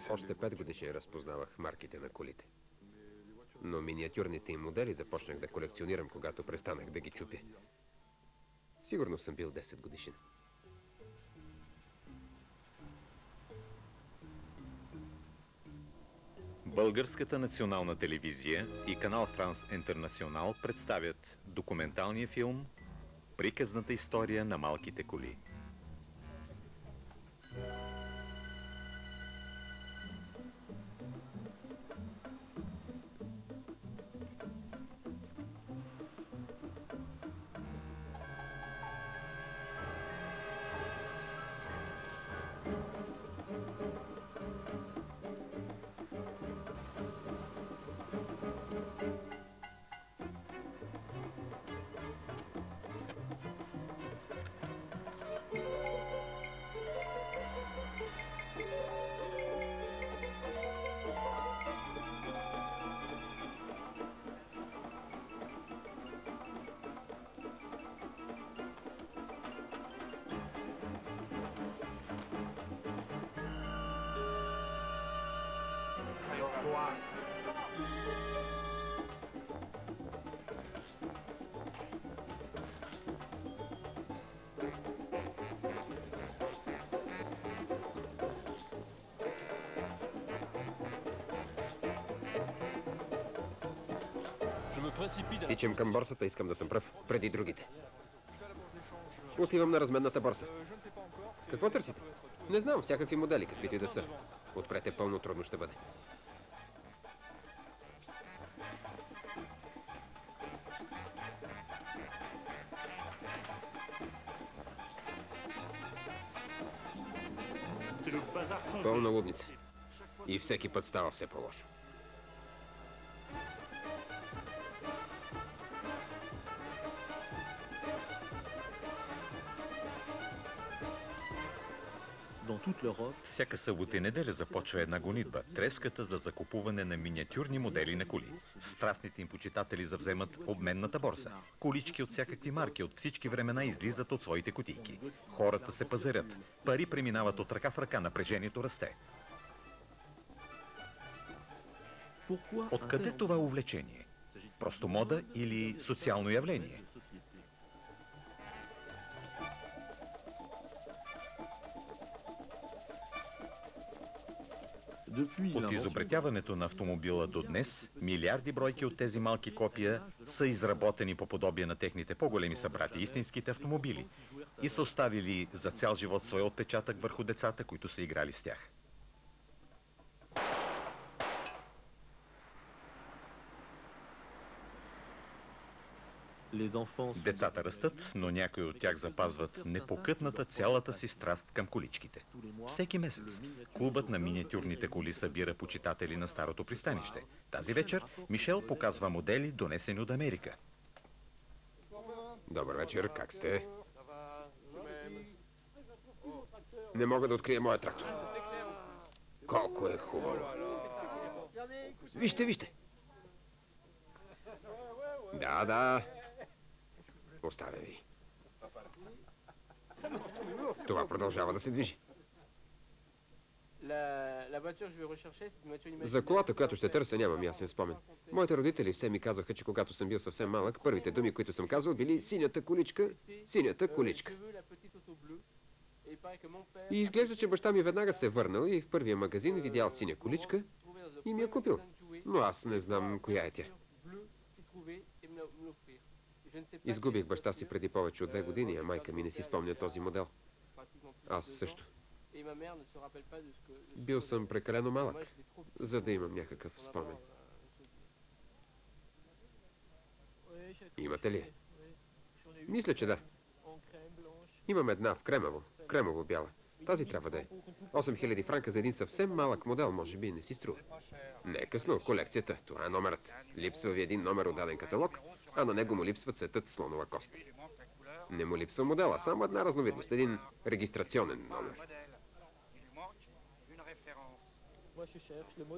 Още 5 годишни разпознавах марките на колите. Но миниатюрните им модели започнах да колекционирам, когато престанах да ги чупя. Сигурно съм бил 10 годишен. Българската национална телевизия и канал Франс Интернационал представят документалния филм "Приказната история на малките коли". Тичам към борсата, искам да съм пръв, преди другите. Отивам на разменната борса. Какво търсите? Не знам, всякакви модели, каквито и да са. Отпред е пълно, трудно ще бъде. Пълна лудница. И всеки път става все по-лошо. Всяка събота и неделя започва една гонитба – треската за закупуване на миниатюрни модели на коли. Страстните им почитатели завземат обменната борса. Колички от всякакви марки от всички времена излизат от своите кутийки. Хората се пазарят. Пари преминават от ръка в ръка, напрежението расте. Откъде това увлечение? Просто мода или социално явление? От изобретяването на автомобила до днес, милиарди бройки от тези малки копия са изработени по подобие на техните по-големи събрати, истинските автомобили, и са оставили за цял живот своя отпечатък върху децата, които са играли с тях. Децата растат, но някои от тях запазват непокътната цялата си страст към количките. Всеки месец клубът на миниатюрните коли събира почитатели на старото пристанище. Тази вечер Мишел показва модели, донесени от Америка. Добър вечер, как сте? Не мога да открия моя трактор. Колко е хубаво. Вижте, вижте. Да. Оставя ви. Това продължава да се движи. За колата, която ще търся, нямам ясен спомен. Моите родители все ми казваха, че когато съм бил съвсем малък, първите думи, които съм казвал, били синята количка, синята количка. И изглежда, че баща ми веднага се върнал и в първия магазин видял синя количка и ми я купил. Но аз не знам коя е тя. Изгубих баща си преди повече от 2 години, а майка ми не си спомня този модел. Аз също. Бил съм прекалено малък, за да имам някакъв спомен. Имате ли? Мисля, че да. Имам една в кремово бяла. Тази трябва да е. 8000 франка за един съвсем малък модел, може би не си струва. Не е късно, колекцията. Това е номерът. Липсва ви един номер от даден каталог, а на него му липсва цветът слонова кост. Не му липсва модела, само една разновидност, един регистрационен номер.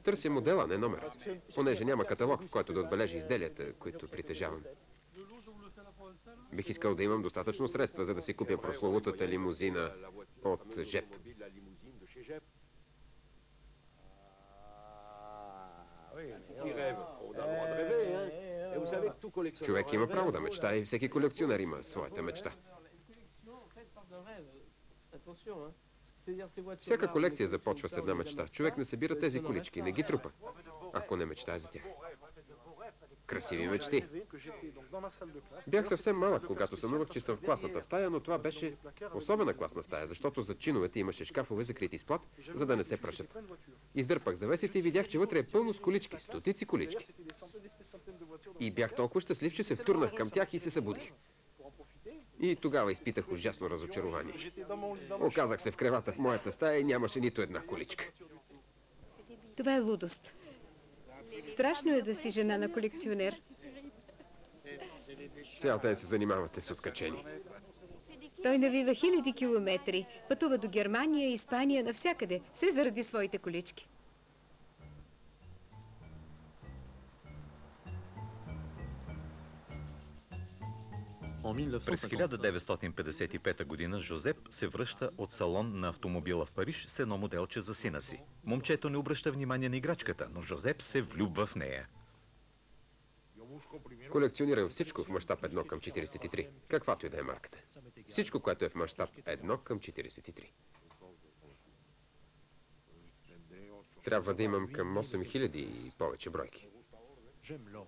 Търся модела, не номер, понеже няма каталог, в който да отбележи изделията, които притежавам. Бих искал да имам достатъчно средства, за да си купя прословутата лимузина от ЖЕП. Човек има право да мечта и всеки колекционер има своята мечта. Всяка колекция започва с една мечта. Човек не събира тези колички, не ги трупа, ако не мечтае за тях. Красиви мечти. Бях съвсем малък, когато сънувах, че съм в класната стая, но това беше особена класна стая, защото зад чиновете имаше шкафове закрити с плат, за да не се прашат. Издърпах завесите и видях, че вътре е пълно с колички, стотици колички. И бях толкова щастлив, че се втурнах към тях и се събудих. И тогава изпитах ужасно разочарование. Оказах се в кревата в моята стая и нямаше нито една количка. Това е лудост. Страшно е да си жена на колекционер. Цял ден се занимавате с откачени. Той навива хиляди километри, пътува до Германия, Испания, навсякъде, все заради своите колички. През 1955 година Жозеп се връща от салон на автомобила в Париж с едно моделче за сина си. Момчето не обръща внимание на играчката, но Жозеп се влюбва в нея. Колекционирам всичко в мащаб 1 към 43, каквато и да е марката. Всичко, което е в мащаб 1 към 43. Трябва да имам към 8000 и повече бройки.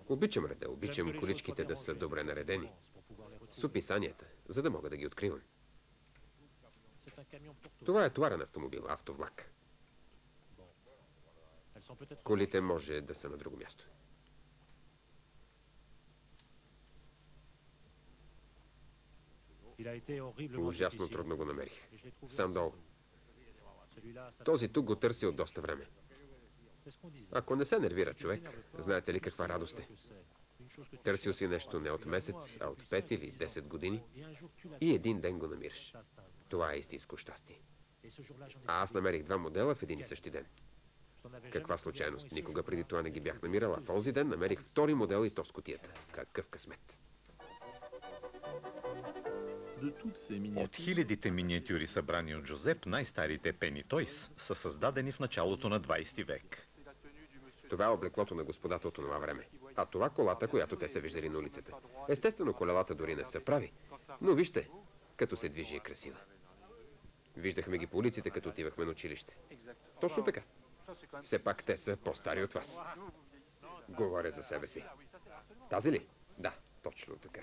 Обичам реда, обичам количките да са добре наредени. С описанията, за да мога да ги откривам. Това е товарен автомобил, автовлак. Колите може да са на друго място. Ужасно трудно го намерих. Сам долу. Този тук го търси от доста време. Ако не се нервира човек, знаете ли каква радост е? Търсил си нещо не от месец, а от 5 или 10 години и един ден го намираш. Това е истинско щастие. А аз намерих два модела в един и същи ден. Каква случайност? Никога преди това не ги бях намирал, а в този ден намерих втори модел и то с кутията. Какъв късмет! От хилядите миниатюри, събрани от Жозеп, най-старите Пени Тойс са създадени в началото на 20 век. Това е облеклото на господата от това време. А това колата, която те са виждали на улицата. Естествено, колелата дори не са прави. Но вижте, като се движи е красива. Виждахме ги по улиците, като отивахме на училище. Точно така. Все пак те са по-стари от вас. Говоря за себе си. Тази ли? Да, точно така.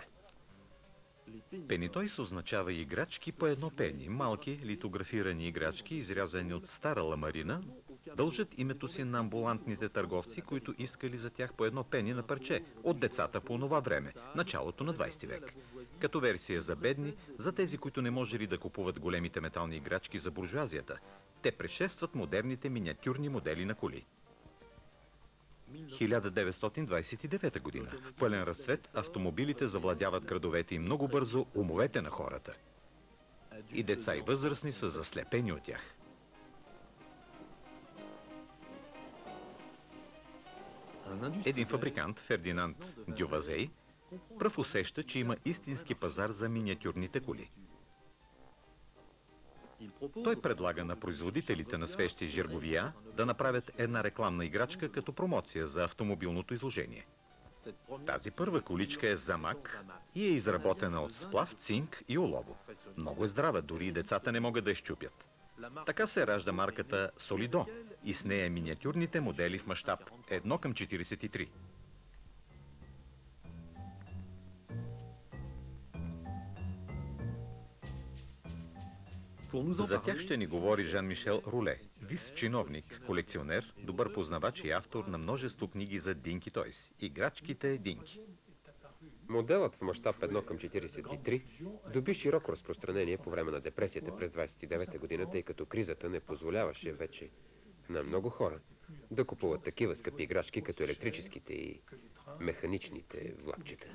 Пени Тойс означава играчки по едно пени. Малки литографирани играчки, изрязани от стара ламарина, дължат името си на амбулантните търговци, които искали за тях по едно пени на парче от децата по онова време, началото на 20 век. Като версия за бедни, за тези, които не можели да купуват големите метални играчки за буржуазията, те предшестват модерните миниатюрни модели на коли. 1929 година. В пълен разцвет автомобилите завладяват градовете и много бързо умовете на хората. И деца и възрастни са заслепени от тях. Един фабрикант, Фердинанд Дювазей, пръв усеща, че има истински пазар за миниатюрните коли. Той предлага на производителите на свещи Жерговия да направят една рекламна играчка като промоция за автомобилното изложение. Тази първа количка е замак и е изработена от сплав, цинк и олово. Много е здрава, дори и децата не могат да я счупят. Така се ражда марката Солидо и с нея миниатюрните модели в мащаб 1 към 43. За тях ще ни говори Жан-Мишел Руле, висш-чиновник, колекционер, добър познавач и автор на множество книги за Динки Тойс. Играчките Динки. Моделът в мащаб 1 към 43 доби широко разпространение по време на депресията през 29-та година, тъй като кризата не позволяваше вече на много хора да купуват такива скъпи играчки, като електрическите и механичните влакчета.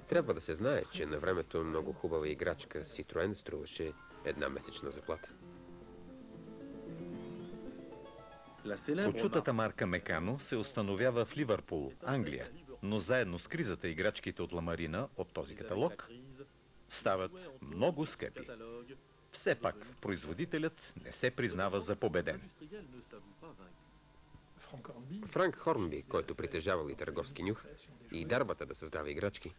Трябва да се знае, че на времето много хубава играчка Citroen струваше една месечна заплата. Почутата марка Мекано се установява в Ливърпул, Англия. Но заедно с кризата играчките от Ламарина от този каталог стават много скъпи. Все пак производителят не се признава за победен. Франк Хорнби, който притежавал и търговски нюх, и дарбата да създава играчки,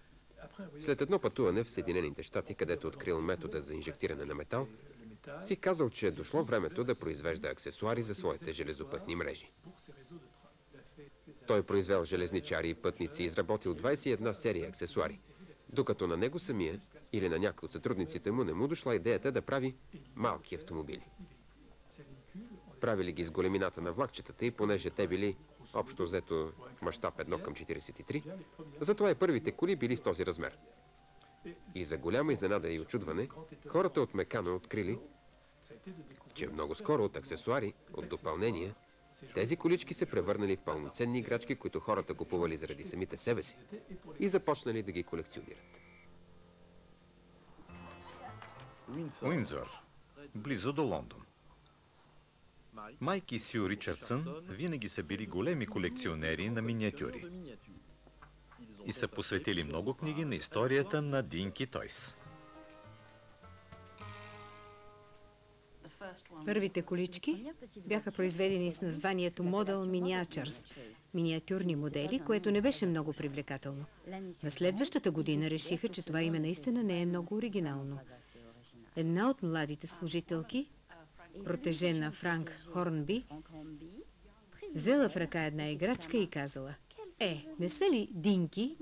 след едно пътуване в Съединените щати, където открил метода за инжектиране на метал, си казал, че е дошло времето да произвежда аксесуари за своите железопътни мрежи. Той произвел железничари и пътници и изработил 21 серии аксесуари, докато на него самия или на някой от сътрудниците му не му дошла идеята да прави малки автомобили. Правили ги с големината на влакчетата и понеже те били общо взето в мащаб 1:43, затова и първите коли били с този размер. И за голяма изненада и очудване, хората от Мекано открили, че много скоро от аксесуари, от допълнения, тези колички се превърнали в пълноценни играчки, които хората купували заради самите себе си и започнали да ги колекционират. Уиндзор, близо до Лондон. Майк и Сю Ричардсън винаги са били големи колекционери на миниатюри и са посветили много книги на историята на Динки Тойс. Първите колички бяха произведени с названието Model Miniatures – миниатюрни модели, което не беше много привлекателно. На следващата година решиха, че това име наистина не е много оригинално. Една от младите служителки, протеже на Франк Хорнби, взела в ръка една играчка и казала: не са ли Динки?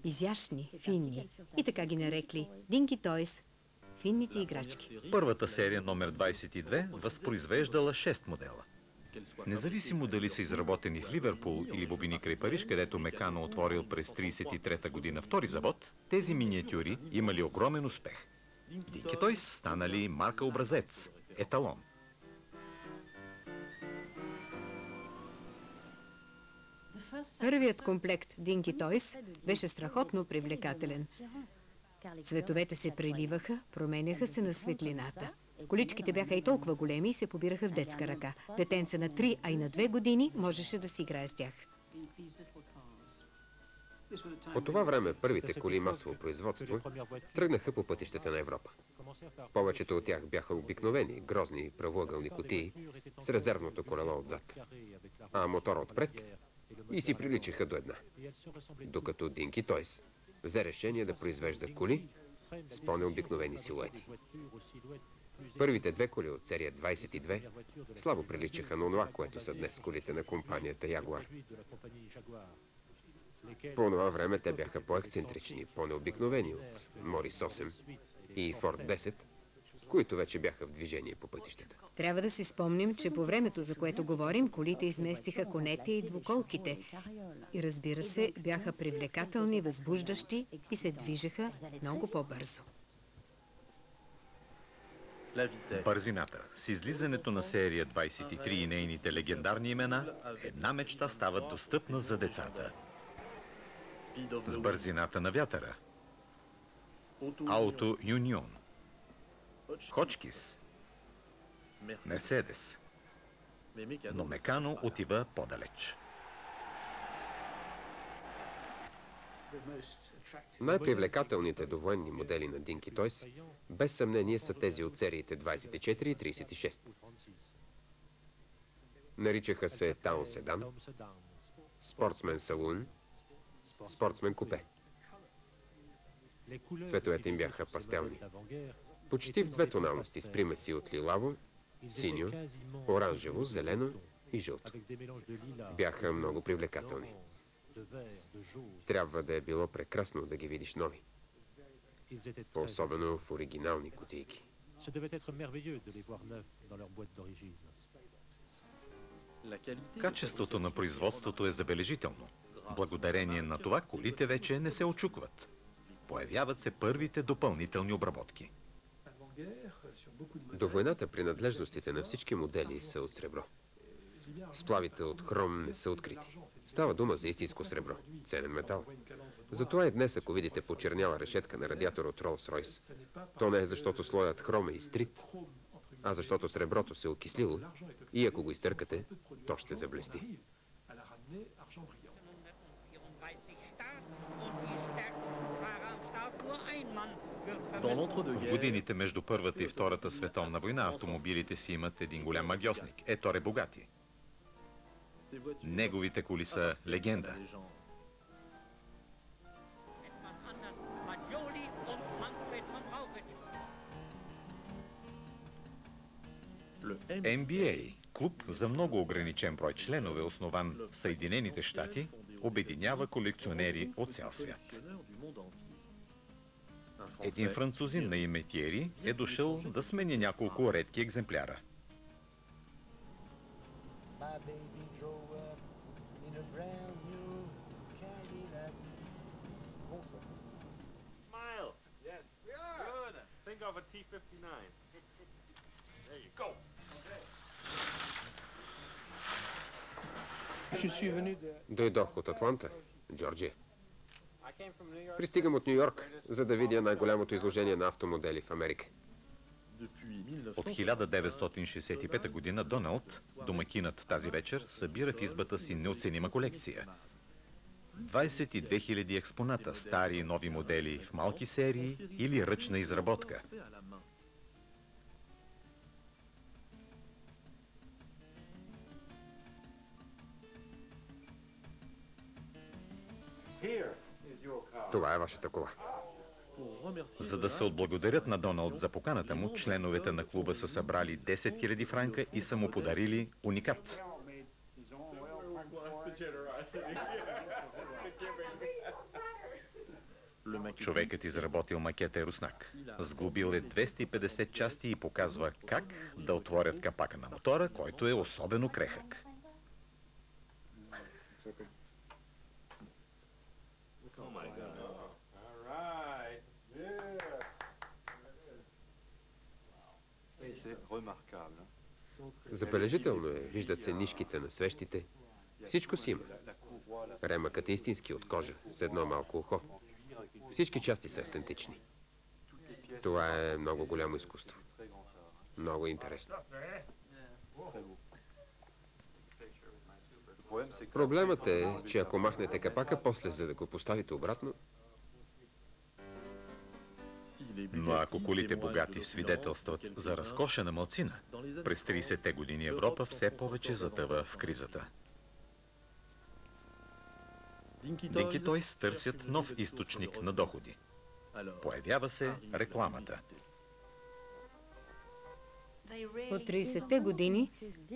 Изящни, финни. И така ги нарекли Динки Тойс, финните играчки. Първата серия номер 22 възпроизвеждала 6 модела. Независимо дали са изработени в Ливерпул или Бобини край Париж, където Мекано отворил през 1933 година втори завод, тези миниатюри имали огромен успех. Динки Тойс станали марка образец, еталон. Първият комплект Динки Тойс беше страхотно привлекателен. Цветовете се преливаха, променяха се на светлината. Количките бяха и толкова големи и се побираха в детска ръка. Детенце на 3, а и на 2 години можеше да си играе с тях. По това време първите коли масово производство тръгнаха по пътищата на Европа. Повечето от тях бяха обикновени, грозни правоъгълни кутии с резервното колело отзад, а мотора отпред и си приличаха до една. Докато Динки Тойс взе решение да произвежда коли с по-необикновени силуети. Първите две коли от серия 22 слабо приличаха на това, което са днес колите на компанията Ягуар. По това време те бяха по-ексцентрични, по-необикновени от Морис 8 и Форд 10, които вече бяха в движение по пътищата. Трябва да си спомним, че по времето, за което говорим, колите изместиха конете и двуколките. И разбира се, бяха привлекателни, възбуждащи и се движеха много по-бързо. Бързината. С излизането на серия 23 и нейните легендарни имена, една мечта става достъпна за децата. С бързината на вятъра. Ауто Юнион. Хочкис. Мерседес. Но Мекано отива по-далеч. Най-привлекателните довоенни модели на Динки Тойс без съмнение са тези от сериите 24 и 36. Наричаха се Таун Седан, Спортсмен Салун, Спортсмен Купе. Цветовете им бяха пастелни. Почти в две тоналности с примеси от лилаво, синьо, оранжево, зелено и жълто. Бяха много привлекателни. Трябва да е било прекрасно да ги видиш нови. Особено в оригинални кутийки. Качеството на производството е забележително. Благодарение на това колите вече не се очукват. Появяват се първите допълнителни обработки. До войната принадлежностите на всички модели са от сребро. Сплавите от хром не са открити. Става дума за истинско сребро, ценен метал. Затова и днес, ако видите почерняла решетка на радиатор от Ролс-Ройс, то не е защото слоят хром е изтрит, а защото среброто се окислило и ако го изтъркате, то ще заблести. В годините между Първата и Втората световна война автомобилите си имат един голям магьосник – Еторе Богати. Неговите коли са легенда. NBA, клуб за много ограничен брой членове, основан в Съединените щати, обединява колекционери от цял свят. Един французин на име Тиери е дошъл да смени няколко редки екземпляра. Дойдох от Атланта, Джорджия. Пристигам от Ню Йорк, за да видя най-голямото изложение на автомодели в Америка. От 1965 година Доналд, домакинът тази вечер, събира в избата си неоценима колекция. 22 000 експоната, стари и нови модели в малки серии или ръчна изработка. Това е вашата кола. За да се отблагодарят на Доналд за поканата му, членовете на клуба са събрали 10 000 франка и са му подарили уникат. Човекът изработил макета е руснак. Сглобил е 250 части и показва как да отворят капака на мотора, който е особено крехък. Забележително е, виждат се нишките на свещите. Всичко си има. Ремъкът е истински от кожа, с едно малко ухо. Всички части са автентични. Това е много голямо изкуство. Много интересно. Проблемът е, че ако махнете капака, после за да го поставите обратно... Но ако колите богати свидетелстват за разкоша на малцина, през 30-те години Европа все повече затъва в кризата. Динки Тойс търсят нов източник на доходи. Появява се рекламата. От 30-те години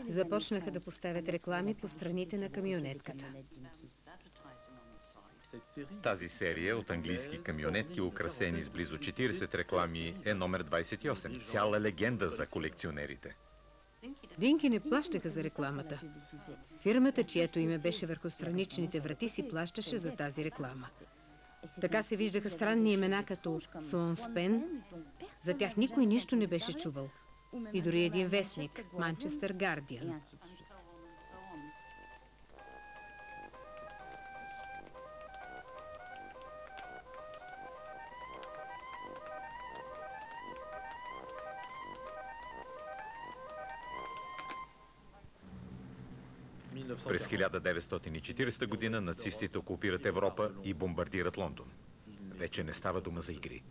започнаха да поставят реклами по страните на камионетката. Тази серия от английски камионетки, украсени с близо 40 реклами, е номер 28. Цяла легенда за колекционерите. Динки не плащаха за рекламата. Фирмата, чието име беше върху страничните врати, си плащаше за тази реклама. Така се виждаха странни имена като Суонспен. За тях никой нищо не беше чувал. И дори един вестник, Манчестър Гардиан. През 1940 година нацистите окупират Европа и бомбардират Лондон. Вече не става дума за игри.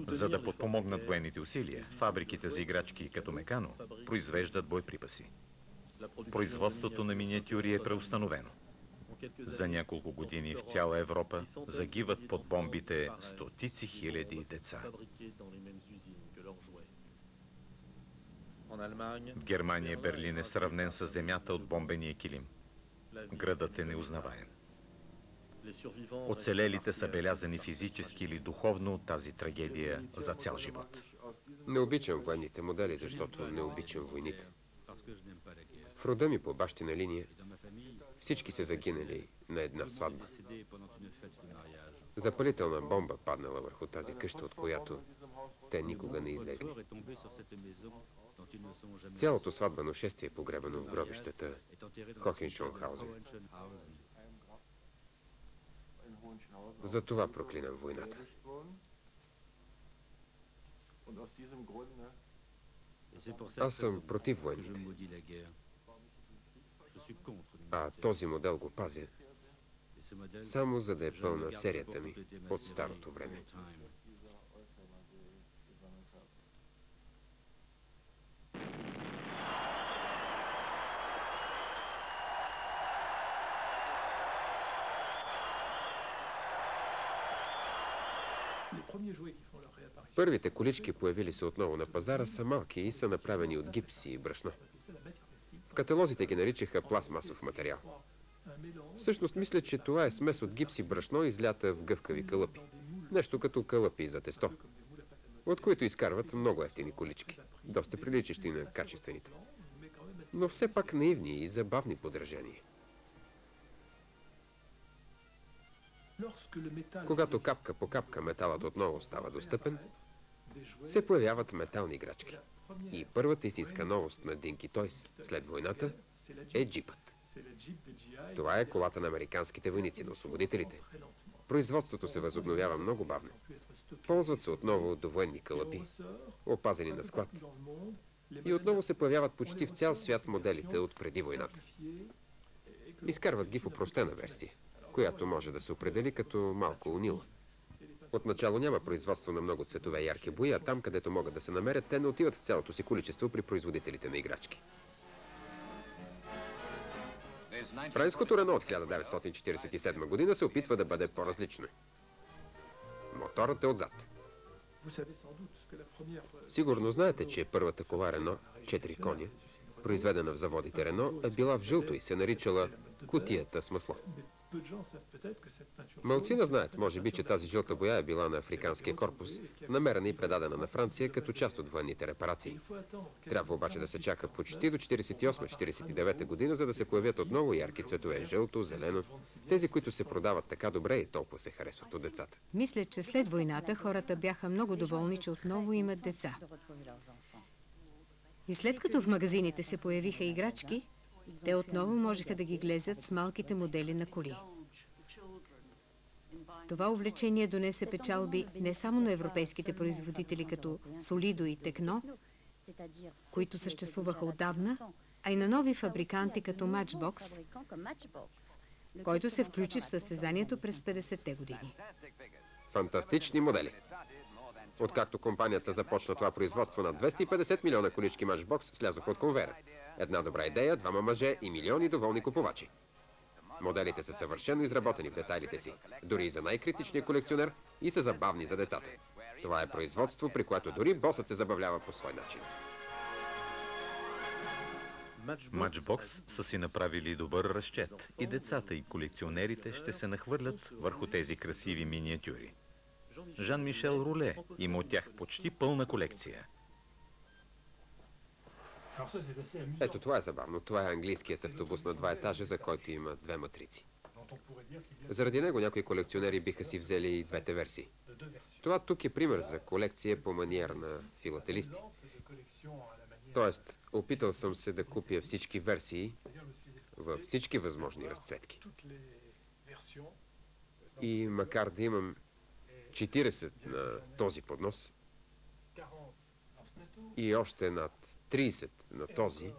За да подпомогнат военните усилия, фабриките за играчки като Мекано произвеждат боеприпаси. Производството на миниатюри е преустановено. За няколко години в цяла Европа загиват под бомбите стотици хиляди деца. В Германия Берлин е сравнен с земята от бомбения килим. Градът е неузнаваем. Оцелелите са белязани физически или духовно от тази трагедия за цял живот. Не обичам военните модели, защото не обичам войните. В рода ми по бащина линия всички са загинали на една сватба. Запалителна бомба паднала върху тази къща, от която те никога не излезли. Цялото сватбено шествие е погребано в гробищата Хохеншонхаузен. За това проклинам войната. Аз съм против войните. А този модел го пазя, само за да е пълна серията ми от старото време. Първите колички, появили се отново на пазара, са малки и са направени от гипс и брашно. В каталозите ги наричаха пластмасов материал. Всъщност мисля, че това е смес от гипс и брашно, излята в гъвкави кълъпи. Нещо като кълъпи за тесто, от които изкарват много евтини колички, доста приличащи на качествените. Но все пак наивни и забавни подражания. Когато капка по капка металът отново става достъпен, се появяват метални играчки. И първата истинска новост на Dinky Toys след войната е джипът. Това е колата на американските войници, на освободителите. Производството се възобновява много бавно. Ползват се отново довоенни кълъпи, опазени на склад. И отново се появяват почти в цял свят моделите от преди войната. Изкарват ги в опростена версия, която може да се определи като малко унила. Отначало няма производство на много цветове и ярки бои, а там, където могат да се намерят, те не отиват в цялото си количество при производителите на играчки. Френското Рено от 1947 година се опитва да бъде по-различно. Моторът е отзад. Сигурно знаете, че първата кола Рено, 4 коня, произведена в заводите Рено, е била в жълто и се наричала кутията с масло. Малцина знаят, може би, че тази жълта боя е била на африканския корпус, намерена и предадена на Франция като част от военните репарации. Трябва обаче да се чака почти до 48-49 година, за да се появят отново ярки цветове – жълто, зелено, тези, които се продават така добре и толкова се харесват от децата. Мисля, че след войната хората бяха много доволни, че отново имат деца. И след като в магазините се появиха играчки, те отново можеха да ги глезят с малките модели на коли. Това увлечение донесе печалби не само на европейските производители като Солидо и Текно, които съществуваха отдавна, а и на нови фабриканти като Matchbox, който се включи в състезанието през 50-те години. Фантастични модели! Откакто компанията започна това производство, на 250 милиона колички Matchbox слязоха от конвейера. Една добра идея, двама мъже и милиони доволни купувачи. Моделите са съвършено изработени в детайлите си, дори и за най-критичния колекционер, и са забавни за децата. Това е производство, при което дори босът се забавлява по свой начин. Matchbox са си направили добър разчет и децата и колекционерите ще се нахвърлят върху тези красиви миниатюри. Жан-Мишел Руле има от тях почти пълна колекция. Ето, това е забавно. Това е английският автобус на 2 етажа, за който има 2 матрици. Заради него някои колекционери биха си взели и двете версии. Това тук е пример за колекция по маниер на филателисти. Тоест, опитал съм се да купя всички версии във всички възможни разцветки. И макар да имам 40 на този поднос и още над 30 на този,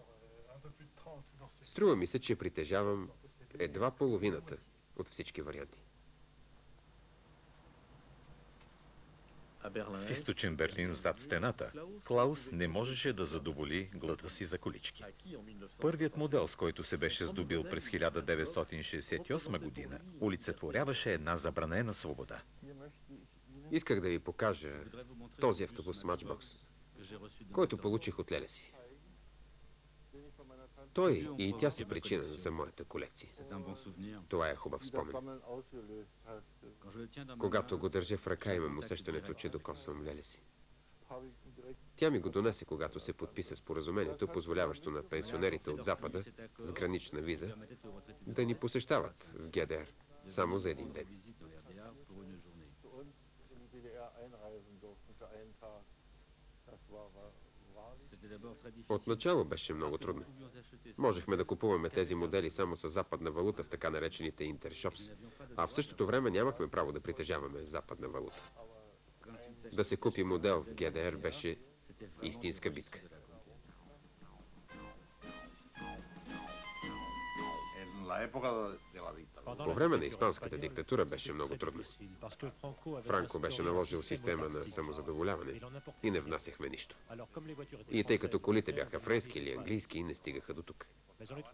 струва ми се, че притежавам едва половината от всички варианти. В източен Берлин, зад стената, Клаус не можеше да задоволи глада си за колички. Първият модел, с който се беше здобил през 1968 година, олицетворяваше една забранена свобода. Исках да ви покажа този автобус Matchbox, който получих от леля си. Той и тя са причина за моята колекция. Това е хубав спомен. Когато го държа в ръка, имам усещането, че докосвам леля си. Тя ми го донесе, когато се подписа споразумението, позволяващо на пенсионерите от Запада с гранична виза да ни посещават в ГДР само за един ден. Отначало беше много трудно. Можехме да купуваме тези модели само с западна валута в така наречените интершопс, а в същото време нямахме право да притежаваме западна валута. Да се купи модел в ГДР беше истинска битка. По време на испанската диктатура беше много трудно. Франко беше наложил система на самозадоволяване и не внасяхме нищо. И тъй като колите бяха френски или английски, не стигаха до тук.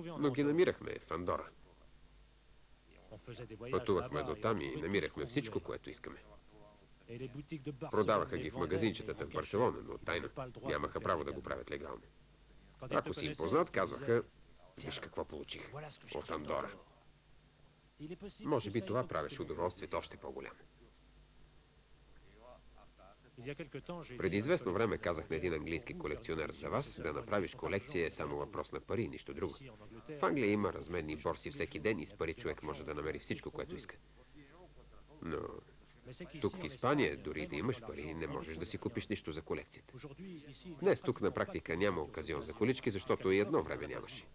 Но ги намирахме в Андора. Пътувахме до там и намирахме всичко, което искаме. Продаваха ги в магазинчетата в Барселона, но тайно. Нямаха право да го правят легално. Ако си им познат, казваха: виж какво получих от Андора. Може би това правеше удоволствието още по-голямо. Преди известно време казах на един английски колекционер: за вас да направиш колекция е само въпрос на пари, нищо друго. В Англия има разменни борси всеки ден и с пари човек може да намери всичко, което иска. Но тук в Испания, дори да имаш пари, не можеш да си купиш нищо за колекцията. Днес тук на практика няма оказион за колички, защото и едно време нямаше.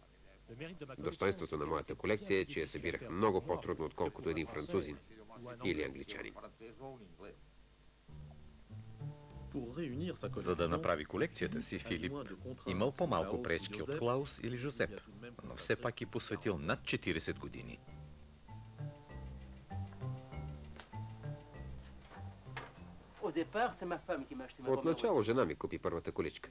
Достоинството на моята колекция е, че я събирах много по-трудно, отколкото един французин или англичанин. За да направи колекцията си, Филип имал по-малко пречки от Клаус или Жозеп, но все пак и посветил над 40 години. Отначало жена ми купи първата количка.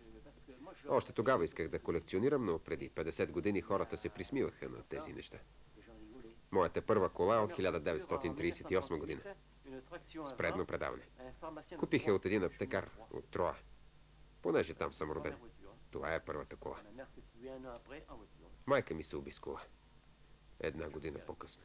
Още тогава исках да колекционирам, но преди 50 години хората се присмиваха на тези неща. Моята първа кола е от 1938 година. С предно предаване. Купих я от един аптекар от Троа, понеже там съм роден. Това е първата кола. Майка ми се уби с кола. Една година по-късно.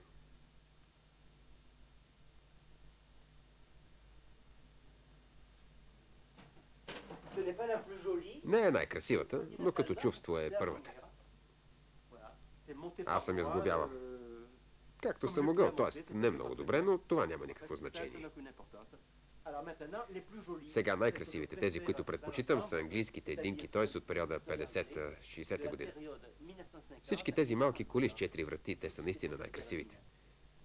Не е най-красивата, но като чувство е първата. Аз съм я сглобявал. Както съм могъл, т.е. не много добре, но това няма никакво значение. Сега най-красивите, тези, които предпочитам, са английските Dinky Toys от периода 50-60 година. Всички тези малки коли с 4 врати, те са наистина най-красивите.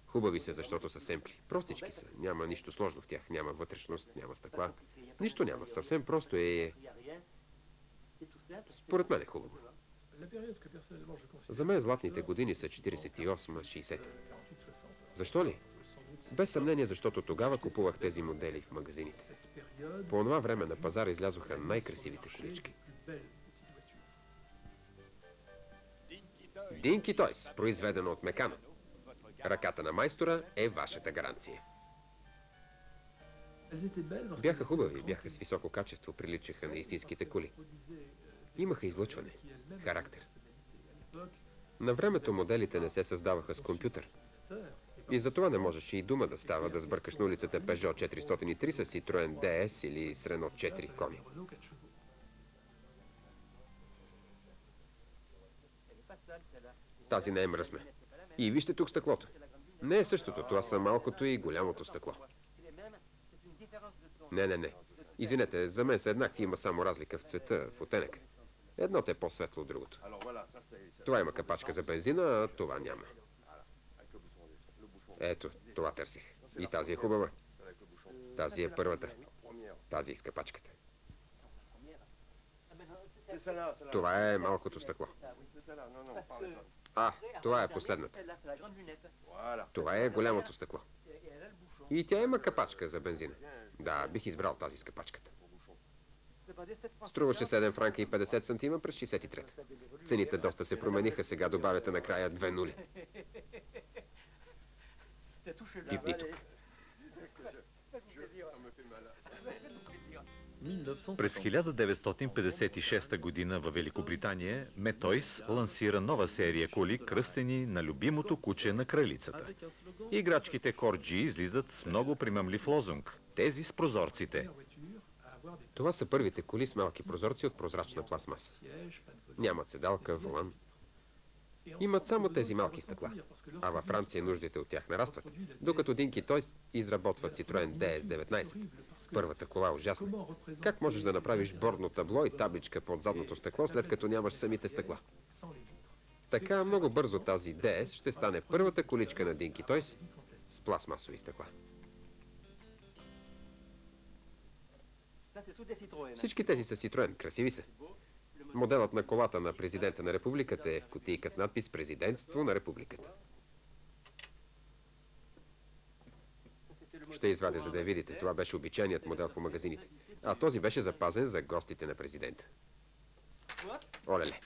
Хубави са, защото са семпли. Простички са. Няма нищо сложно в тях. Няма вътрешност, няма стъкла. Нищо няма. Съвсем просто е... Според мен е хубаво. За мен златните години са 48-60. Защо ли? Без съмнение, защото тогава купувах тези модели в магазините. По това време на пазара излязоха най-красивите колички. Dinky Toys, произведено от Мекано. Ръката на майстора е вашата гаранция. Бяха хубави, бяха с високо качество, приличаха на истинските коли. Имаха излъчване, характер. На времето моделите не се създаваха с компютър. И затова не можеше и дума да става да сбъркаш на улицата Peugeot 403 с Citroën DS или с Renault 4 кони. Тази не е мръсна. И вижте тук стъклото. Не е същото, това са малкото и голямото стъкло. Не. Извинете, за мен са еднакви, има само разлика в цвета, в оттенъка. Едното е по-светло от другото. Това има капачка за бензина, а това няма. Ето, това търсих. И тази е хубава. Тази е първата. Тази с капачката. Това е малкото стъкло. Това е последната. Това е голямото стъкло. И тя има капачка за бензина. Да, бих избрал тази с капачката. Струваше 7 франка и 50 сантима през 63-та. Цените доста се промениха, сега добавяте накрая 2 нули. Пипни тук. През 1956 година във Великобритания Метойс лансира нова серия коли, кръстени на любимото куче на кралицата. Играчките Корджи излизат с много примамлив лозунг – тези с прозорците. Това са първите коли с малки прозорци от прозрачна пластмаса. Нямат седалка, волан. Имат само тези малки стъкла. А във Франция нуждите от тях нарастват, докато Dinky Toys изработват Citroën DS-19. Първата кола е ужасна. Как можеш да направиш бордно табло и табличка под задното стъкло, след като нямаш самите стъкла? Така много бързо тази DS ще стане първата количка на Dinky Toys с пластмасови стъкла. Всички тези са Citroën. Красиви са. Моделът на колата на президента на републиката е в кутийка с надпис «Президентство на републиката». ще извадя, за да я видите. Това беше обичайният модел по магазините. А този беше запазен за гостите на президента. Олеле.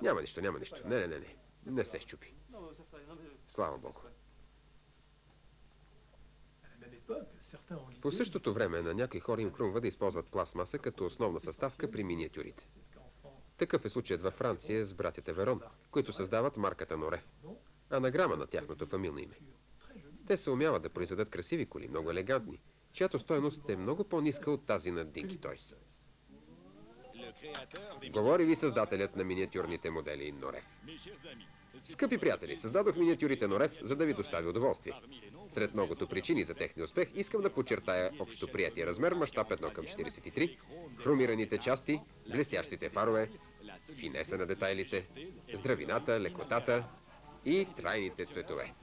Няма нищо, няма нищо. Не. Не се счупи. Слава Богу. По същото време на някои хора им хрумва да използват пластмаса като основна съставка при миниатюрите. Такъв е случаят във Франция с братята Верон, които създават марката Нореф, анаграма на тяхното фамилно име. Те се умяват да произведат красиви коли, много елегантни, чиято стойност е много по-ниска от тази на Dinky Toys. Говори ви създателят на миниатюрните модели Нореф. Скъпи приятели, създадох миниатюрите Нореф, за да ви достави удоволствие. Сред многото причини за техния успех искам да подчертая общоприятия размер, мащаб 1:43, хромираните части, блестящите фарове, финеса на детайлите, здравината, лекотата и трайните цветове.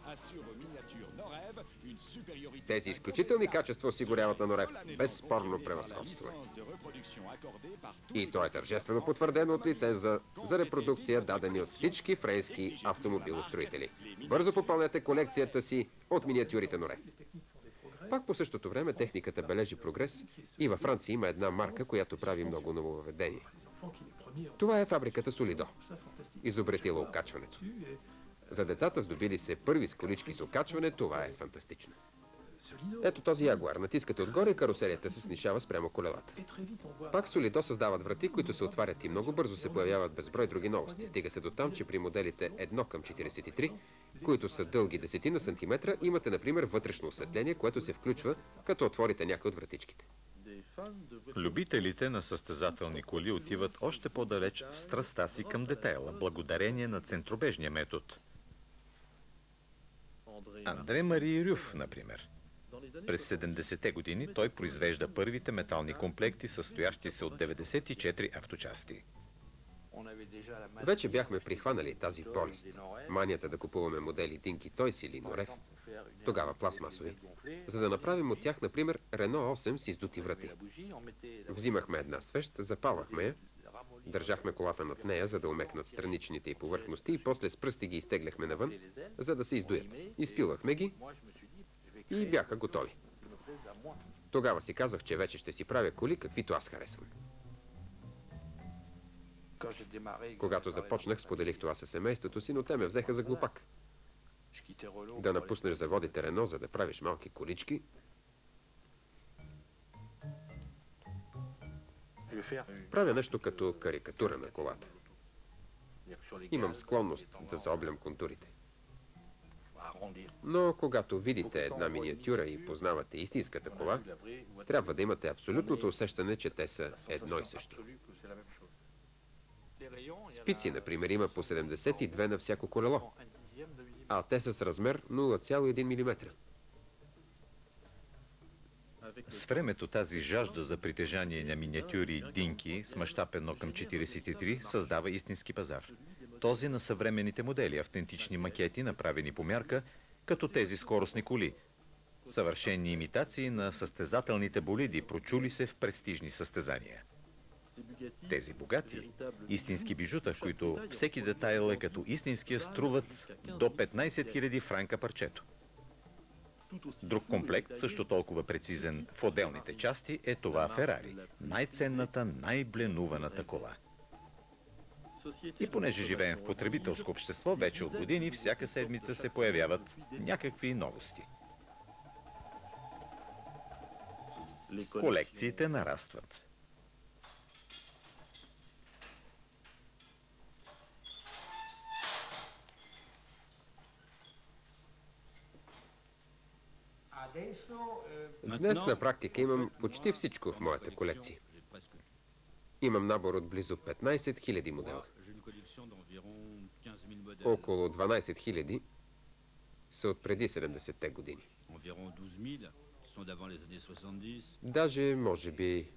Тези изключителни качества осигуряват на Нореф безспорно превъзходство. И то е тържествено потвърдено от лиценза за репродукция, дадени от всички френски автомобилостроители. Бързо попълнете колекцията си от миниатюрите Нореф. Пак по същото време техниката бележи прогрес и във Франция има една марка, която прави много нововъведение. Това е фабриката Солидо, изобретила окачването. За децата, здобили се първи с колички с окачване, това е фантастично. Ето този ягуар. Натискате отгоре и карусерията се снишава спрямо колелата. Пак Солидо създават врати, които се отварят и много бързо се появяват безброй други новости. Стига се до там, че при моделите 1:43, които са дълги десетина сантиметра, имате, например, вътрешно осветление, което се включва, като отворите някои от вратичките. Любителите на състезателни коли отиват още по-далеч в страстта си към детайла, благодарение на центробежния метод. Андре Мари Рюф, например. През 70-те години той произвежда първите метални комплекти, състоящи се от 94 авточасти. Вече бяхме прихванали тази болест. Манията да купуваме модели Dinky Toys или Нореф, тогава пластмасови, за да направим от тях, например, Рено 8 с издути врати. Взимахме една свещ, запалвахме я, държахме колата над нея, за да умекнат страничните и повърхности, и после с пръсти ги изтегляхме навън, за да се издуят. Изпилвахме ги и бяха готови. Тогава си казах, че вече ще си правя коли, каквито аз харесвам. Когато започнах, споделих това със семейството си, но те ме взеха за глупак. Да напуснеш заводите Рено, за да правиш малки колички. Правя нещо като карикатура на колата. Имам склонност да заоблям контурите. Но когато видите една миниатюра и познавате истинската кола, трябва да имате абсолютното усещане, че те са едно и също. Спици, например, има по 72 на всяко колело, а те са с размер 0,1 мм. С времето тази жажда за притежание на миниатюри Dinky с мащаб 1:43 създава истински пазар. Този на съвременните модели, автентични макети, направени по мярка, като тези скоростни коли. Съвършени имитации на състезателните болиди, прочули се в престижни състезания. Тези богати, истински бижута, в които всеки детайл е като истинския, струват до 15 000 франка парчето. Друг комплект, също толкова прецизен в отделните части, е това Ферари, най-ценната, най-бленуваната кола. И понеже живеем в потребителско общество, вече от години всяка седмица се появяват някакви новости. Колекциите нарастват. Днес на практика имам почти всичко в моята колекция. Имам набор от близо 15 000 модела. Около 12 000 са от преди 70-те години. Даже, може би,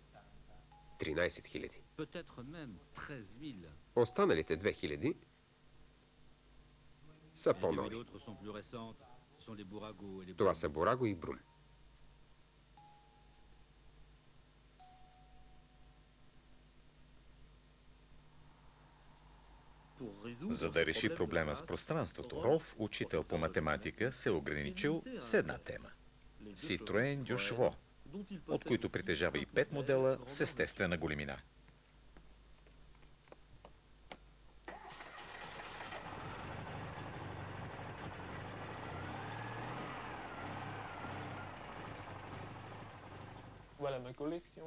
13 000. Останалите 2000 са по-нови. Това са Бураго и Брум. За да реши проблема с пространството, Ролф, учител по математика, се ограничил с една тема Citroën Dушво, от които притежава и 5 модела с естествена големина.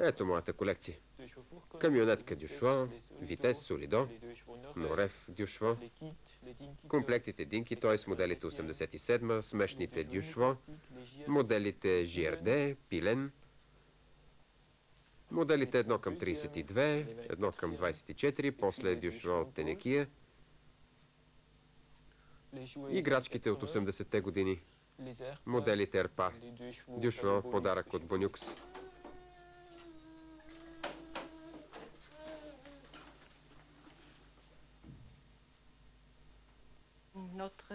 Ето моята колекция. Камионетка Дюшво, Витес Солидо, Норев Дюшво, комплектите Динки, т.е. моделите 87, смешните Дюшво, моделите ЖРД, Пилен, моделите 1 към 32, 1 към 24, после Дюшво Тенекия, играчките от 80-те години, моделите РПА, Дюшво подарък от Бонюкс.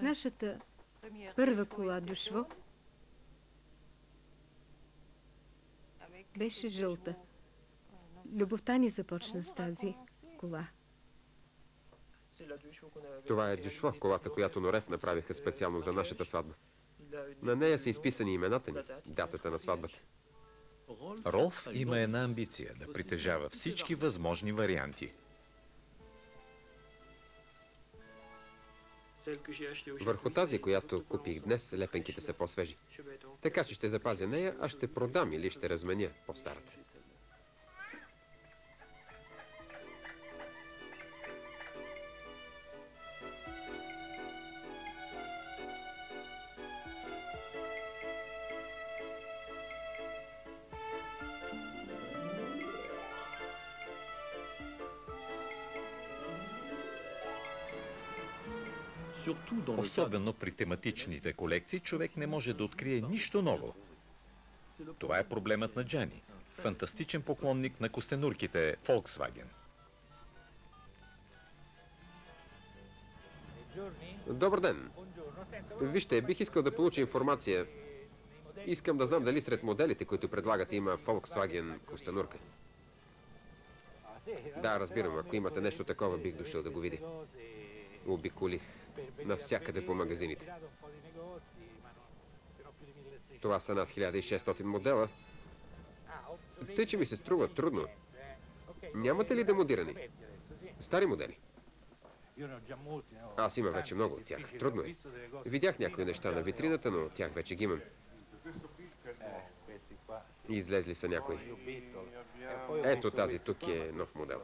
Нашата първа кола Дюшво беше жълта. Любовта ни започна с тази кола. Това е Дюшво, колата, която Норев направиха специално за нашата сватба. На нея са изписани имената ни, датата на сватбата. Ролф има една амбиция да притежава всички възможни варианти. Върху тази, която купих днес, лепенките са по-свежи. Така че ще запазя нея, а ще продам или ще разменя по-старата. Особено при тематичните колекции човек не може да открие нищо ново. Това е проблемът на Джани, фантастичен поклонник на костенурките Volkswagen. Добър ден! Вижте, бих искал да получа информация. Искам да знам дали сред моделите, които предлагате, има Volkswagen костенурка. Да, разбирам. Ако имате нещо такова, бих дошъл да го видя. Обиколих навсякъде по магазините. Това са над 1600 модела. Тъй, че ми се струва трудно. Нямате ли демодирани? Стари модели? Аз имам вече много от тях. Трудно е. Видях някои неща на витрината, но тях вече ги имам. Излезли са някои. Ето тази тук е нов модел.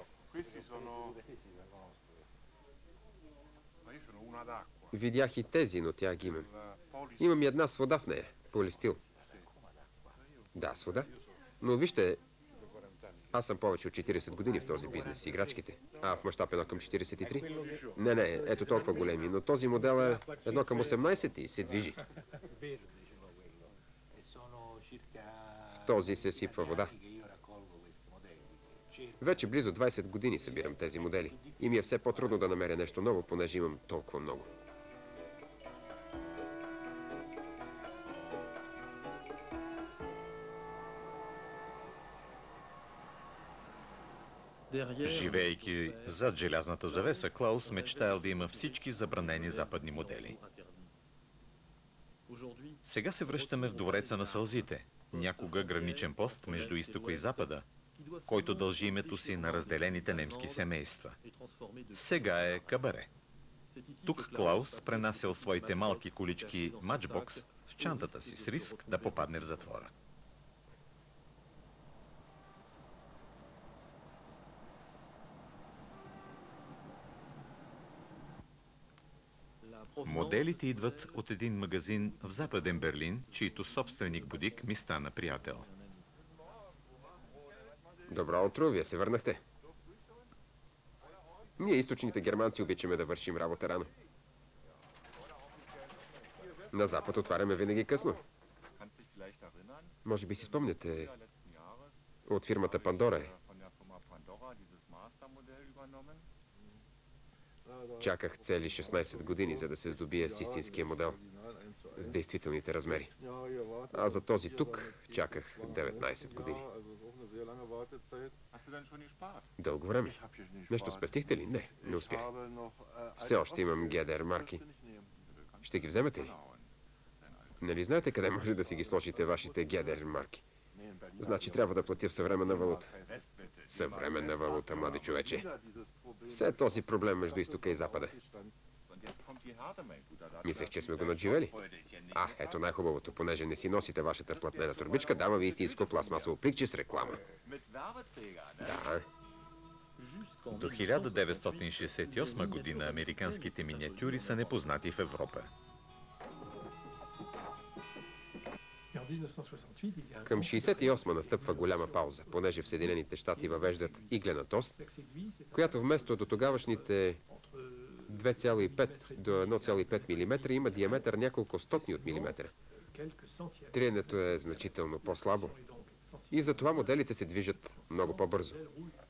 Видях и тези, но тях ги имам. Имам и една с вода в нея. Полистил. Да, с вода. Но вижте, аз съм повече от 40 години в този бизнес с играчките. А в мащаб 1 към 43? Не, ето толкова големи. Но този модел е 1 към 18 и се движи. В този се сипва вода. Вече близо 20 години събирам тези модели. И ми е все по-трудно да намеря нещо ново, понеже имам толкова много. Живеейки зад желязната завеса, Клаус мечтаял да има всички забранени западни модели. Сега се връщаме в двореца на сълзите, някога граничен пост между изтока и запада, който дължи името си на разделените немски семейства. Сега е кабаре. Тук Клаус пренасял своите малки колички матчбокс в чантата си с риск да попадне в затвора. Моделите идват от един магазин в Западен Берлин, чийто собственик будик ми стана приятел. Добро утро, вие се върнахте. Ние, източните германци, обичаме да вършим работа рано. На Запад отваряме винаги късно. Може би си спомняте, от фирмата Пандора е. Чаках цели 16 години, за да се здобия с истинския модел, с действителните размери. А за този тук чаках 19 години. Дълго време. Нещо спестихте ли? Не успях. Все още имам ГДР марки. Ще ги вземете ли? Нали знаете къде може да си ги сложите вашите ГДР марки? Значи трябва да платя в съвременна валута. Съвременна валута, млади човече. Все този проблем между изтока и запада. Мислех, че сме го надживели. Ето най-хубавото, понеже не си носите вашата платнена турбичка, дава ви истинско пластмасово пликче с реклама. Да. До 1968 година американските миниатюри са непознати в Европа. Към 68 настъпва голяма пауза, понеже в Съединените щати въвеждат иглената ос, която вместо до тогавашните 2,5 до 1,5 мм има диаметър няколко стотни от милиметра. Триенето е значително по-слабо и затова моделите се движат много по-бързо.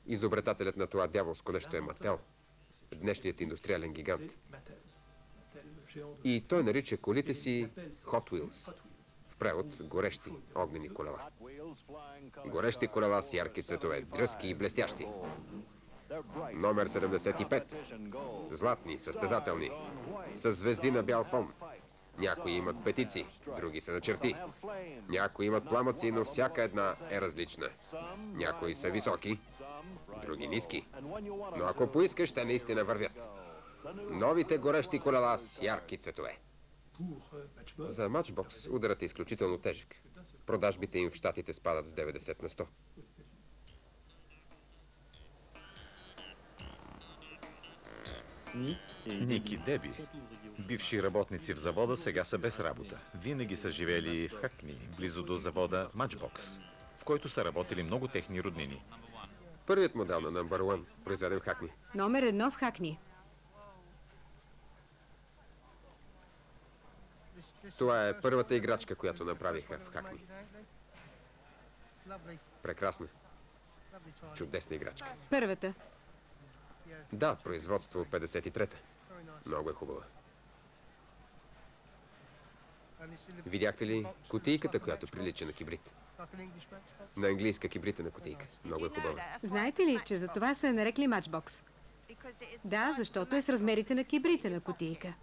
Изобретателят на това дяволско нещо е Мател, днешният индустриален гигант. И той нарича колите си Hot Wheels. В превод горещи огнени колела. Горещи колела с ярки цветове, дръзки и блестящи. Номер 75. Златни, състезателни, с звезди на бял фон. Някои имат петици, други са на черти. Някои имат пламъци, но всяка една е различна. Някои са високи, други ниски. Но ако поискаш, те наистина вървят. Новите горещи колела с ярки цветове. За Matchbox ударът е изключително тежък. Продажбите им в щатите спадат с 90 на 100. Ник и Деби, бивши работници в завода, сега са без работа. Винаги са живели в Хакни, близо до завода Matchbox, в който са работили много техни роднини. Първият модел на Number One, произведен в Хакни. Номер 1 в Хакни. Това е първата играчка, която направиха в Хакни. Прекрасна. Чудесна играчка. Първата. Да, производство 53-та. Много е хубава. Видяхте ли кутийката, която прилича на кибрид? На английска кибритена кутийка. Много е хубава. Знаете ли, че за това са нарекли Matchbox? Да, защото е с размерите на кибритена кутийка.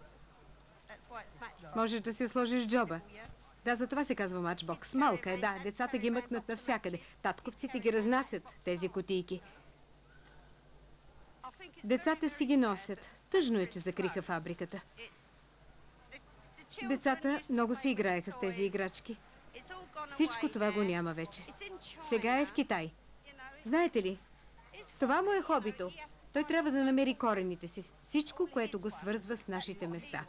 Можеш да си я сложиш в джоба. Да, за това се казва Matchbox. Малка е, да. Децата ги мъкнат навсякъде. Татковците ги разнасят, тези кутийки. Децата си ги носят. Тъжно е, че закриха фабриката. Децата много се играеха с тези играчки. Всичко това го няма вече. Сега е в Китай. Знаете ли, това му е хобито. Той трябва да намери корените си. Всичко, което го свързва с нашите места.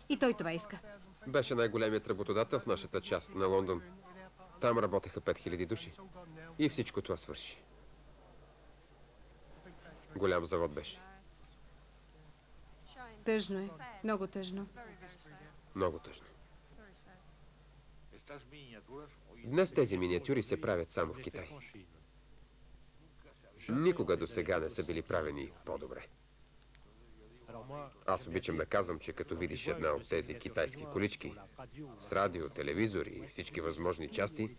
И той това иска. Беше най-големият работодател в нашата част на Лондон. Там работеха 5000 души. И всичко това свърши. Голям завод беше. Тъжно е. Много тъжно. Много тъжно. Днес тези миниатюри се правят само в Китай. Никога до сега не са били правени по-добре. Аз обичам да казвам, че като видиш една от тези китайски колички с радио, телевизор и всички възможни части,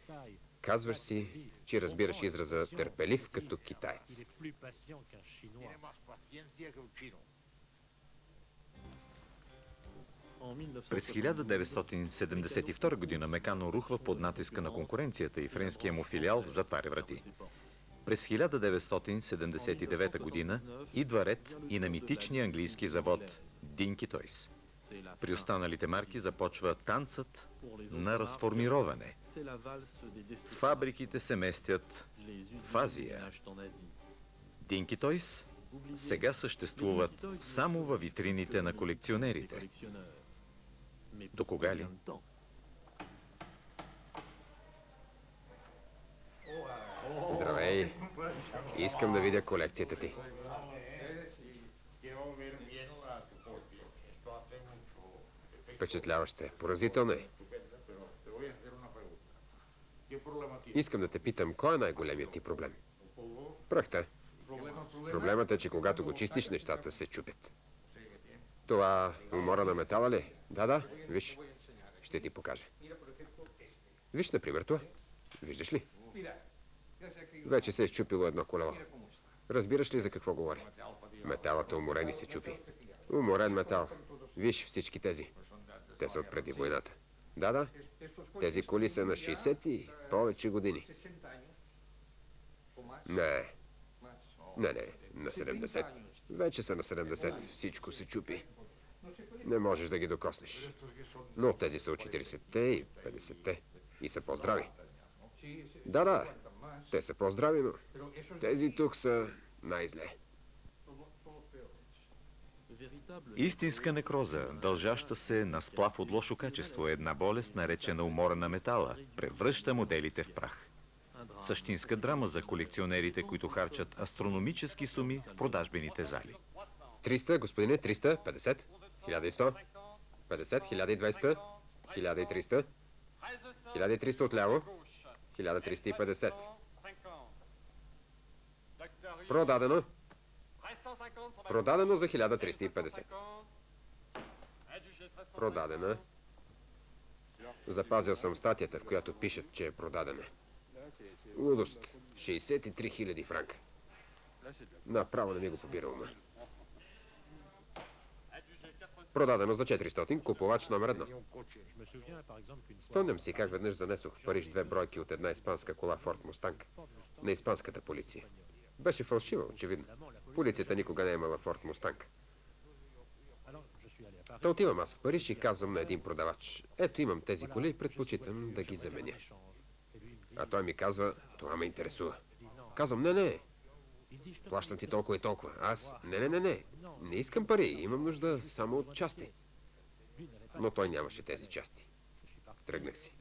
казваш си, че разбираш израза търпелив като китаец. През 1972 година Мекано рухва под натиска на конкуренцията и френския му филиал затваря врати. През 1979 година идва ред и на митичния английски завод Dinky Toys. При останалите марки започва танцът на разформироване. Фабриките се местят в Азия. Dinky Toys сега съществуват само във витрините на колекционерите. До кога ли? Здравей! Искам да видя колекцията ти. Впечатляваща е. Поразителна е. Искам да те питам, кой е най-големият ти проблем? Пръхта. Проблемът е, че когато го чистиш, нещата се чупят. Това умора на метала ли? Да, виж. Ще ти покажа. Виж, например, това. Виждаш ли? Вече се е счупило едно колело. Разбираш ли за какво говоря? Металът е уморен и се чупи. Уморен метал. Виж всички тези. Те са от преди войната. Да. Тези коли са на 60 и повече години. Не, на 70. Вече са на 70. Всичко се чупи. Не можеш да ги докоснеш. Но тези са от 40-те и 50-те. И са по-здрави. Да. Те са по-здрави, но тези тук са най-зле. Истинска некроза, дължаща се на сплав от лошо качество, е една болест, наречена умора на метала, превръща моделите в прах. Същинска драма за колекционерите, които харчат астрономически суми в продажбените зали. 300, господине, 300, 50, 1100, 50, 1200, 1300, 1300 отляво, 1350. Продадено. Продадено за 1350. Продадена. Запазил съм статията, в която пишат, че е продадена. Лудост. 63 000 франка. Направо не ми го побира ума. Продадено за 400, купувач номер 1. Спомням си как веднъж занесох в Париж 2 бройки от една испанска кола Форд Мустанг на испанската полиция. Беше фалшива, очевидно. Полицията никога не е имала Форд Мустанг. Та отивам аз в Париж и казвам на един продавач: ето, имам тези коли и предпочитам да ги заменя. А той ми казва: това ме интересува. Казвам: не. Плащам ти толкова и толкова. Аз: не. Не искам пари, имам нужда само от части. Но той нямаше тези части. Тръгнах си.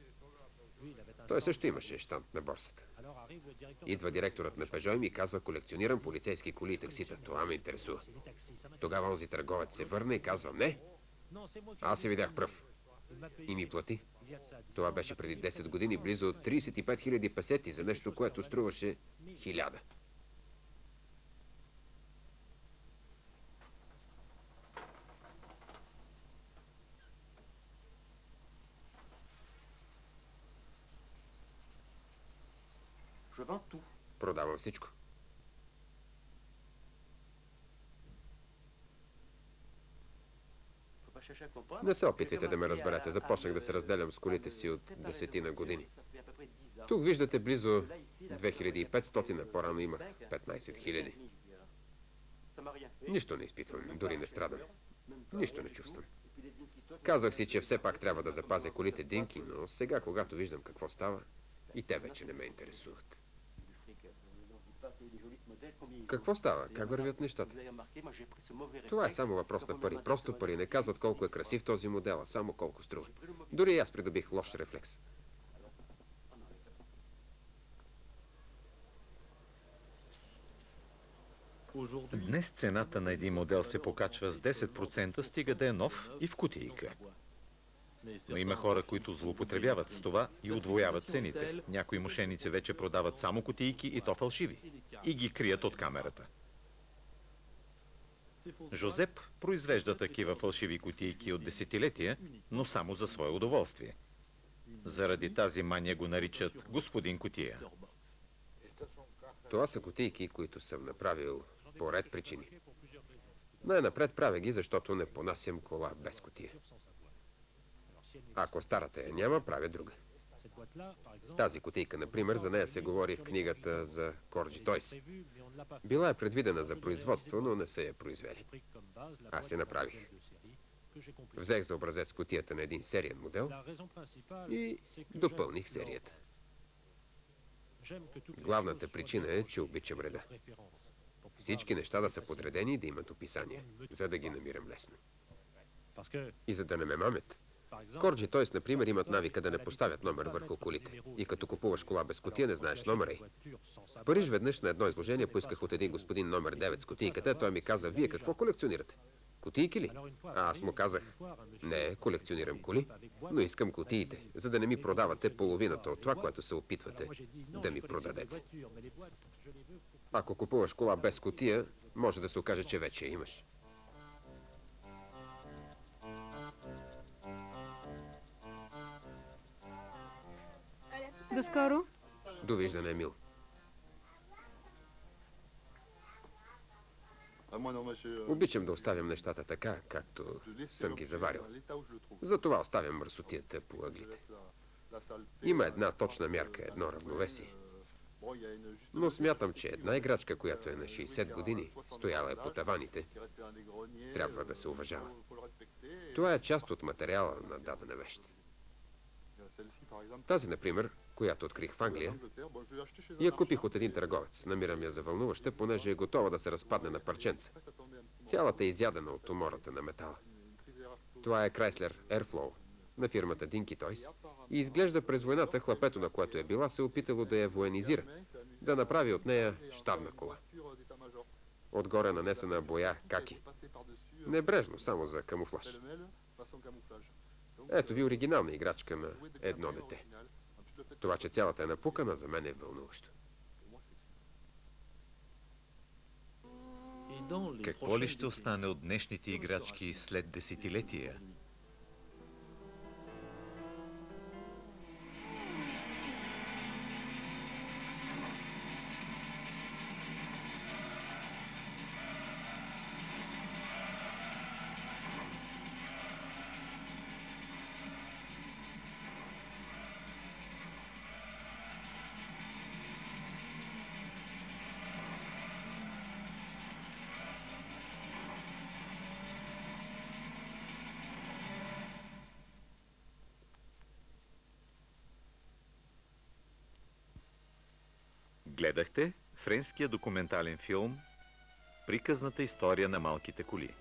Той също имаше щанд на борсата. Идва директорът на Пежо и ми казва: колекционирам полицейски коли и таксита. Това ме интересува. Тогава онзи търговец се върна и казва: не, аз се видях пръв. И ми плати. Това беше преди 10 години, близо 35 000 песети за нещо, което струваше 1000. Продавам всичко. Не се опитвайте да ме разберете. Започнах да се разделям с колите си от 10 години. Тук виждате близо 2500, а по-рано имах 15 000. Нищо не изпитвам, дори не страдам. Нищо не чувствам. Казвах си, че все пак трябва да запазя колите Динки, но сега, когато виждам какво става, и те вече не ме интересуват. Какво става? Как вървят нещата? Това е само въпрос на пари. Просто пари. Не казват колко е красив този модел, а само колко струва. Дори аз придобих лош рефлекс. Днес цената на един модел се покачва с 10%, стига да е нов и в кутийка. Но има хора, които злоупотребяват с това и удвояват цените. Някои мошеници вече продават само кутийки, и то фалшиви, и ги крият от камерата. Жозеп произвежда такива фалшиви кутийки от десетилетия, но само за свое удоволствие. Заради тази мания го наричат господин кутия. Това са кутийки, които съм направил по ред причини. Най-напред правя ги, защото не понасям кола без кутия. Ако старата я няма, правя друга. Тази кутийка, например, за нея се говори в книгата за Корджи Тойс. Била е предвидена за производство, но не са я произвели. Аз я направих. Взех за образец кутията на един сериен модел и допълних серията. Главната причина е, че обичам реда. Всички неща да са подредени и да имат описание, за да ги намирам лесно. И за да не ме мамят. Корджи Тойс, например, имат навика да не поставят номер върху колите. И като купуваш кола без кутия, не знаеш номера й. В Париж веднъж на едно изложение поисках от един господин номер 9 с кутийката. Той ми каза: вие какво колекционирате? Кутийки ли? А аз му казах: не, колекционирам коли, но искам кутиите, за да не ми продавате половината от това, което се опитвате да ми продадете. Ако купуваш кола без кутия, може да се окаже, че вече я имаш. До скоро. Довиждане, Емил. Обичам да оставям нещата така, както съм ги заварил. Затова оставям мърсотията по ъглите. Има една точна мярка, едно равновесие. Но смятам, че една играчка, която е на 60 години, стояла е по таваните, трябва да се уважава. Това е част от материала на дадена вещ. Тази, например, която открих в Англия, я купих от един търговец. Намирам я за вълнуваща, понеже е готова да се разпадне на парченца. Цялата е изядена от умората на метала. Това е Chrysler Airflow на фирмата Dinky Toys и изглежда през войната хлапето, на което е била, се опитало да я военизира, да направи от нея щабна кола. Отгоре нанесена боя каки. Небрежно, само за камуфлаж. Ето ви оригинална играчка на едно дете. Това, че цялата е напукана, за мен е вълнуващо. Какво ли ще остане от днешните играчки след десетилетия? Гледахте френския документален филм "Приказната история на малките коли".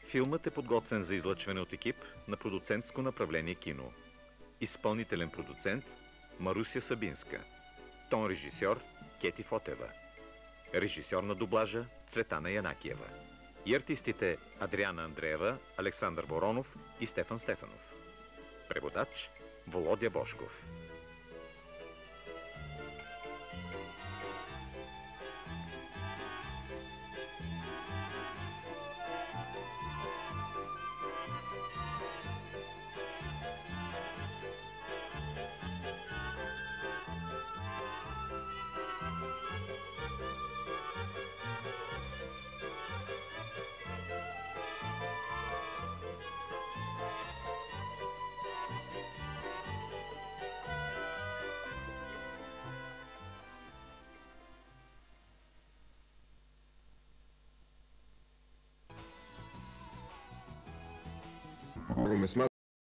Филмът е подготвен за излъчване от екип на продуцентско направление кино. Изпълнителен продуцент Маруся Сабинска. Тон режисьор Кети Фотева. Режисьор на дублажа Цветана Янакиева. И артистите Адриана Андреева, Александър Воронов и Стефан Стефанов. Преводач Володя Бошков. Много месма